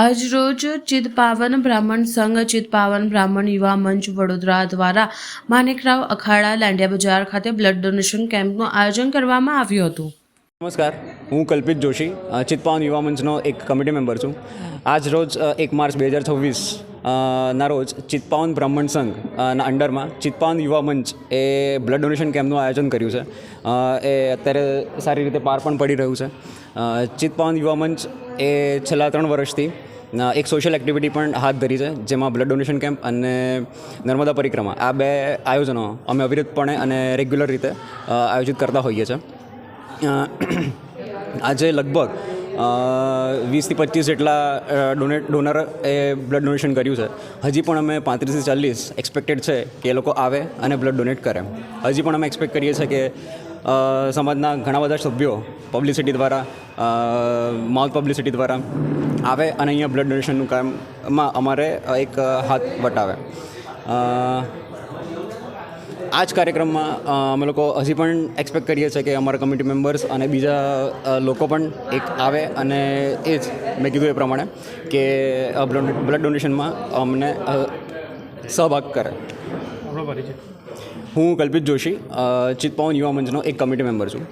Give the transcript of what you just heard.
આજરોજ ચિત્પાવન બ્રાહ્મણ સંઘ ચિત્પાવન બ્રાહ્મણ યુવા મંચ વડોદરા દ્વારા માણેકરાવ અખાડા લાંડિયા બજાર ખાતે બ્લડ ડોનેશન કેમ્પનું આયોજન કરવામાં આવ્યું હતું. નમસ્કાર, હું કલ્પિત જોશી, ચિત્પાવન યુવા મંચનો એક કમિટી મેમ્બર છું. આજ રોજ 1 માર્ચ 2026 ના રોજ ચિત્પાવન બ્રાહ્મણ સંઘ ના અંડરમાં ચિત્પાવન યુવા મંચ એ બ્લડ ડોનેશન કેમ્પનું આયોજન કર્યું છે. એ અત્યારે સારી રીતે પાર પણ પડી રહ્યું છે. ચિત્પાવન યુવા મંચ એ છેલ્લા 3 વર્ષથી એક સોશિયલ એક્ટિવિટી પણ હાથ ધરી છે, જેમાં બ્લડ ડોનેશન કેમ્પ અને નર્મદા પરિક્રમા આ 2 આયોજનો અમે અવિરતપણે અને રેગ્યુલર રીતે આયોજિત કરતા હોઈએ છીએ. આજે લગભગ 20 થી 25 જેટલા ડોનર એ બ્લડ ડોનેશન કર્યું છે. હજી પણ અમે 35 થી 40 એક્સપેક્ટેડ છે કે એ લોકો આવે અને બ્લડ ડોનેટ કરે. હજી પણ અમે એક્સપેક્ટ કરીએ છીએ કે સમાજના ઘણા બધા સભ્યો પબ્લિસિટી દ્વારા, માઉથ પબ્લિસિટી દ્વારા આવે અને અહીંયા બ્લડ ડોનેશનનું કામમાં અમારે એક હાથ વટાવે. આ જ કાર્યક્રમમાં અમે લોકો હજી પણ એક્સપેક્ટ કરીએ છીએ કે અમારા કમિટી મેમ્બર્સ અને બીજા લોકો પણ એક આવે અને એ જ મેં કીધું એ પ્રમાણે કે બ્લડ ડોનેશનમાં અમને સહભાગ કરે. હું કલ્પિત જોશી, ચિત્પાવન યુવા મંચનો એક કમિટી મેમ્બર છું.